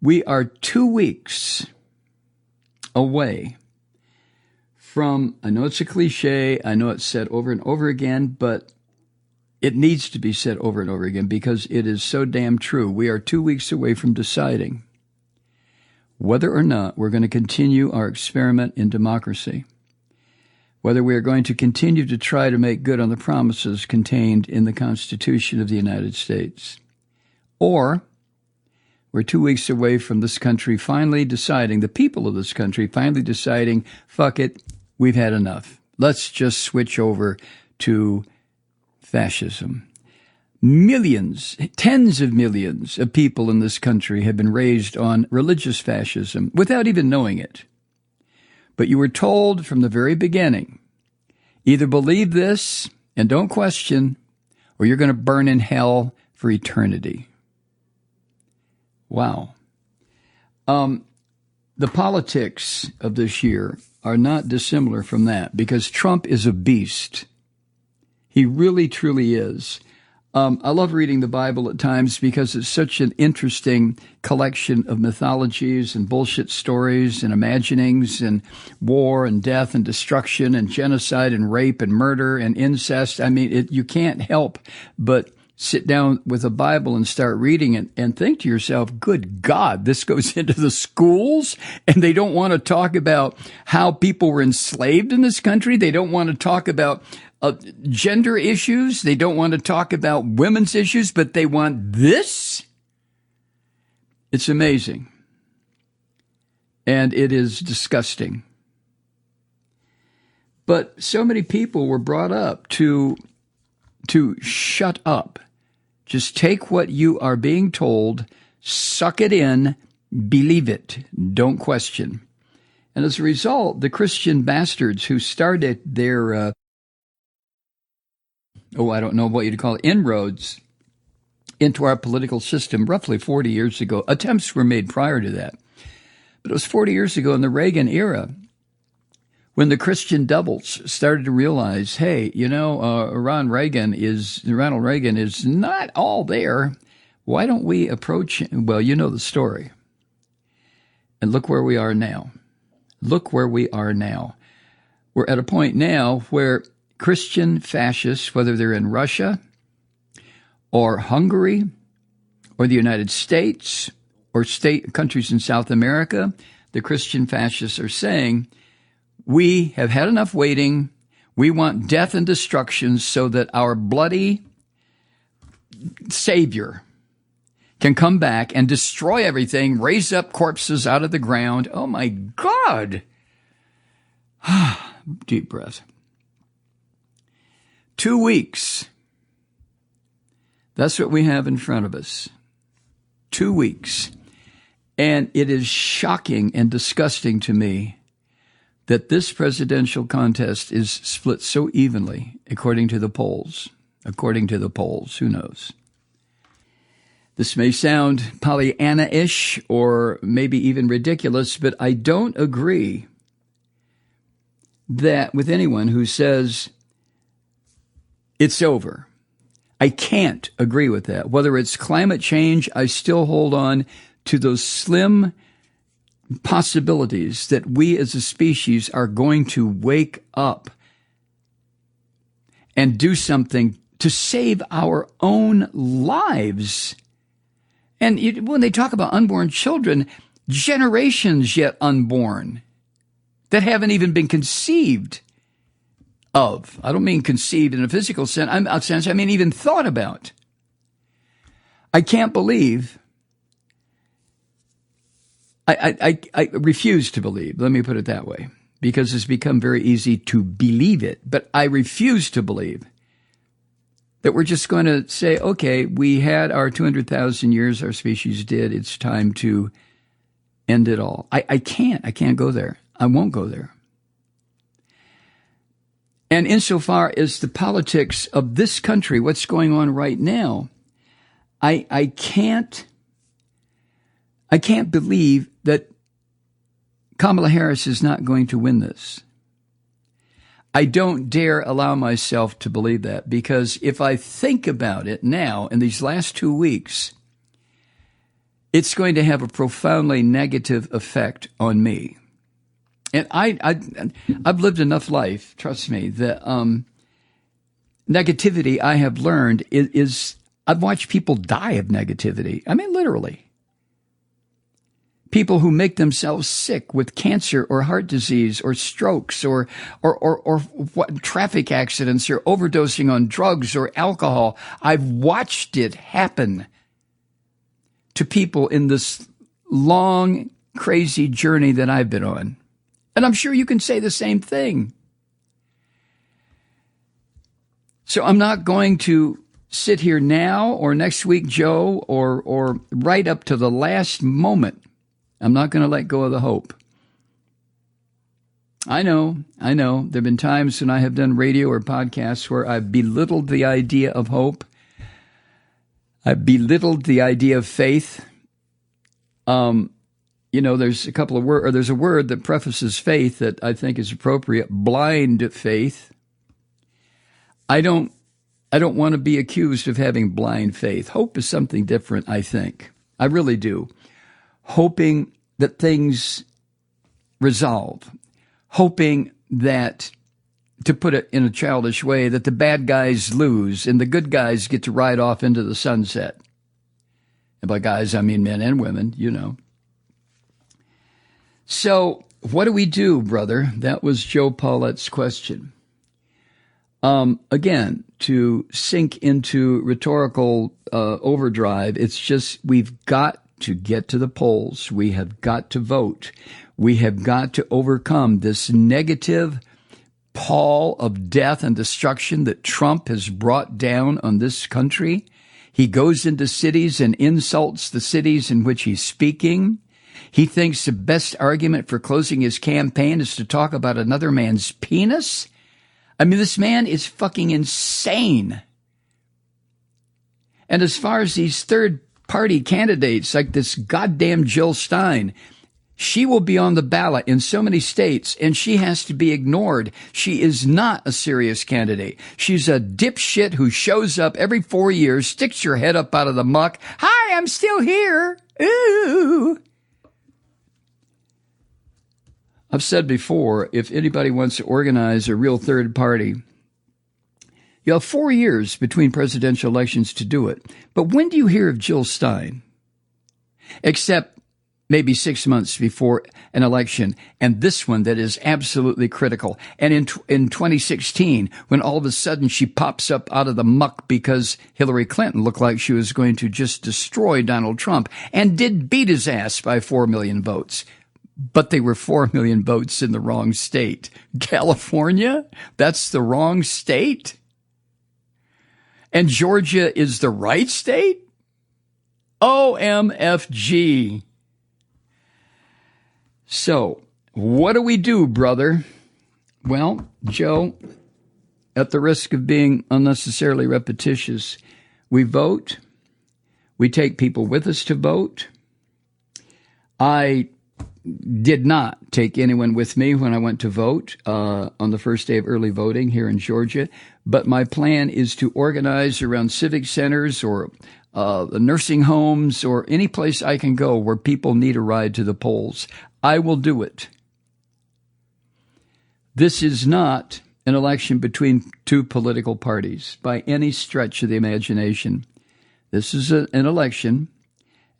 We are 2 weeks away from, I know it's a cliche, I know it's said over and over again, but it needs to be said over and over again because it is so damn true. We are 2 weeks away from deciding whether or not we're going to continue our experiment in democracy, whether we are going to continue to try to make good on the promises contained in the Constitution of the United States, or we're 2 weeks away from this country finally deciding, the people of this country finally deciding, fuck it, we've had enough. Let's just switch over to fascism. Millions, tens of millions of people in this country have been raised on religious fascism without even knowing it. But you were told from the very beginning, either believe this and don't question, or you're going to burn in hell for eternity. Wow. The politics of this year are not dissimilar from that because Trump is a beast. He really, truly is. I love reading the Bible at times because it's such an interesting collection of mythologies and bullshit stories and imaginings and war and death and destruction and genocide and rape and murder and incest. I mean, you can't help but sit down with a Bible and start reading it and think to yourself, good God, this goes into the schools and they don't want to talk about how people were enslaved in this country. They don't want to talk about gender issues. They don't want to talk about women's issues, but they want this. It's amazing. And it is disgusting. But so many people were brought up to shut up. Just take what you are being told, suck it in, believe it, don't question. And as a result, the Christian bastards who started their I don't know what you'd call it, inroads into our political system roughly 40 years ago. Attempts were made prior to that. But it was 40 years ago in the Reagan era when the Christian devils started to realize, hey, Ronald Reagan is not all there. Why don't we approach him? Well, you know the story. And look where we are now. Look where we are now. We're at a point now where Christian fascists, whether they're in Russia or Hungary or the United States or countries in South America, the Christian fascists are saying, we have had enough waiting. We want death and destruction so that our bloody Savior can come back and destroy everything, raise up corpses out of the ground. Oh, my God. Deep breath. 2 weeks. That's what we have in front of us. 2 weeks. And it is shocking and disgusting to me that this presidential contest is split so evenly, according to the polls. According to the polls, who knows? This may sound Pollyanna-ish or maybe even ridiculous, but I don't agree that with anyone who says it's over. I can't agree with that. Whether it's climate change, I still hold on to those slim possibilities that we as a species are going to wake up and do something to save our own lives. And when they talk about unborn children, generations yet unborn that haven't even been conceived of. I don't mean conceived in a physical sense. I mean even thought about. I can't believe. I refuse to believe. Let me put it that way, because it's become very easy to believe it. But I refuse to believe that we're just going to say, okay, we had our 200,000 years, our species did. It's time to end it all. I can't go there. I won't go there. And insofar as the politics of this country, what's going on right now, I can't believe that Kamala Harris is not going to win this. I don't dare allow myself to believe that, because if I think about it now in these last 2 weeks, it's going to have a profoundly negative effect on me. And I've lived enough life, trust me, that negativity, I have learned, is I've watched people die of negativity. I mean, literally. People who make themselves sick with cancer or heart disease or strokes or what, traffic accidents or overdosing on drugs or alcohol. I've watched it happen to people in this long, crazy journey that I've been on. And I'm sure you can say the same thing. So I'm not going to sit here now or next week, Joe, or right up to the last moment. I'm not going to let go of the hope. I know. There have been times when I have done radio or podcasts where I've belittled the idea of hope. I've belittled the idea of faith. There's there's a word that prefaces faith that I think is appropriate, blind faith. I don't want to be accused of having blind faith. Hope is something different, I think. I really do. Hoping that things resolve. Hoping that, to put it in a childish way, that the bad guys lose and the good guys get to ride off into the sunset. And by guys, I mean men and women, you know. So what do we do, brother? That was Joe Paulette's question. Again, to sink into rhetorical overdrive, it's just we've got to get to the polls. We have got to vote. We have got to overcome this negative pall of death and destruction that Trump has brought down on this country. He goes into cities and insults the cities in which he's speaking. He thinks the best argument for closing his campaign is to talk about another man's penis. I mean, this man is fucking insane. And as far as these third-party candidates, like this goddamn Jill Stein, she will be on the ballot in so many states, and she has to be ignored. She is not a serious candidate. She's a dipshit who shows up every 4 years, sticks her head up out of the muck. Hi, I'm still here. Ooh. I've said before, if anybody wants to organize a real third party, you have 4 years between presidential elections to do it. But when do you hear of Jill Stein? Except maybe 6 months before an election, and this one that is absolutely critical. And in 2016, when all of a sudden she pops up out of the muck because Hillary Clinton looked like she was going to just destroy Donald Trump and did beat his ass by 4 million votes. But they were 4 million votes in the wrong state. California? That's the wrong state? And Georgia is the right state? OMFG. So, what do we do, brother? Well, Joe, at the risk of being unnecessarily repetitious, we vote. We take people with us to vote. I did not take anyone with me when I went to vote on the first day of early voting here in Georgia. But my plan is to organize around civic centers or the nursing homes or any place I can go where people need a ride to the polls. I will do it. This is not an election between two political parties by any stretch of the imagination. This is an election,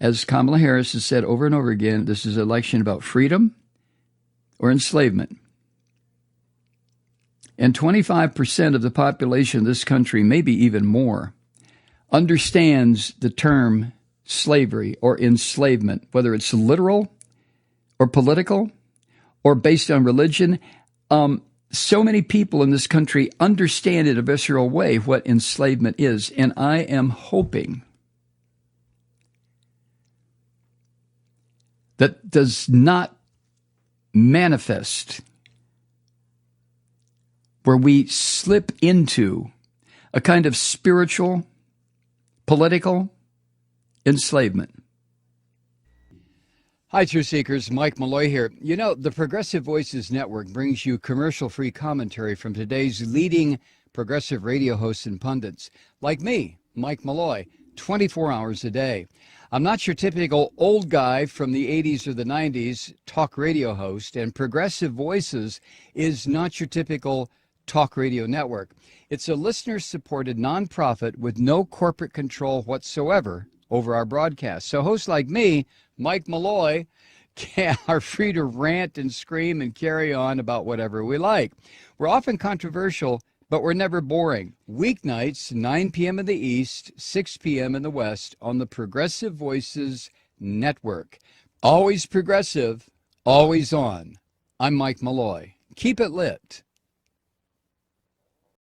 as Kamala Harris has said over and over again, this is an election about freedom or enslavement. And 25% of the population of this country, maybe even more, understands the term slavery or enslavement, whether it's literal or political or based on religion. So many people in this country understand in a visceral way what enslavement is. And I am hoping that does not manifest where we slip into a kind of spiritual, political enslavement. Hi, Truth Seekers. Mike Malloy here. You know, the Progressive Voices Network brings you commercial-free commentary from today's leading progressive radio hosts and pundits, like me, Mike Malloy. 24 hours a day. I'm not your typical old guy from the 80s or the 90s talk radio host, and Progressive Voices is not your typical talk radio network. It's a listener-supported nonprofit with no corporate control whatsoever over our broadcast. So hosts like me, Mike Malloy, are free to rant and scream and carry on about whatever we like. We're often controversial, but we're never boring. Weeknights, 9 p.m. in the East, 6 p.m. in the West on the Progressive Voices Network. Always progressive, always on. I'm Mike Malloy. Keep it lit.